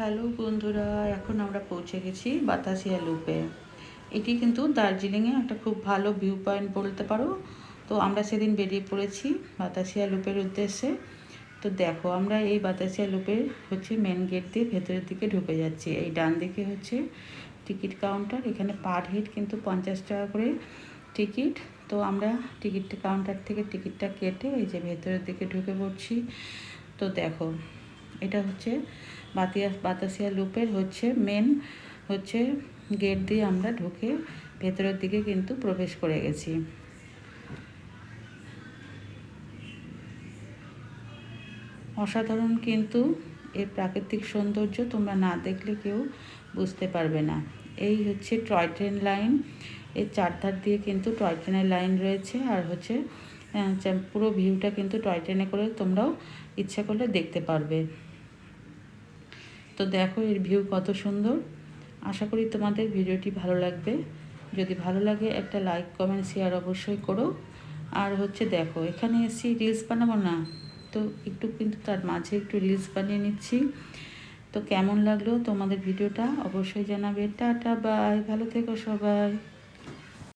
Hello বন্ধুরা, এখন আমরা পৌঁছে গেছি বাতাসিয়া লুপে। এটি কিন্তু দার্জিলিংয়ে একটা খুব ভালো ভিউ পয়েন্ট বলতে পারো। তো আমরা সেদিন বেরিয়ে পড়েছি বাতাসিয়া লুপের উদ্দেশ্যে। তো দেখো, আমরা এই বাতাসিয়া লুপের মেন গেট দিয়ে ভেতরের দিকে ঢুকে যাচ্ছি। এই ডান দিকে টিকিট কাউন্টার। এখানে পার হেড কিন্তু 50 টাকা করে টিকিট। তো আমরা টিকিট কাউন্টার থেকে টিকিটটা কেটে এই যে ভেতরের দিকে ঢুকে পড়ছি। তো দেখো, এটা বাতাসিয়া লুপের মেন গেট দিয়ে আমরা ঢুকে ভেতরের দিকে কিন্তু প্রবেশ করে গেছি। অসাধারণ কিন্তু এর প্রাকৃতিক সৌন্দর্য, তোমরা না দেখলে কেউ বুঝতে পারবে না। এই টয় ট্রেন লাইন, এর চারধার দিয়ে কিন্তু টয় ট্রেনের লাইন রয়েছে। আর পুরো ভিউটা কিন্তু টয় ট্রেনে করে তোমরাও ইচ্ছা করলে দেখতে পারবে। তো দেখো এর ভিউ কত সুন্দর। আশা করি তোমাদের ভিডিওটি ভালো লাগবে। যদি ভালো লাগে একটা লাইক কমেন্ট শেয়ার অবশ্যই করো। আর দেখো, এখানে এসেছি রিলস বানাবো না, তো একটু কিন্তু তার মাঝে একটু রিলস বানিয়ে নিচ্ছি। তো কেমন লাগলো তোমাদের ভিডিওটা অবশ্যই জানাবে। টাটা, বাই, ভালো থেকো সবাই।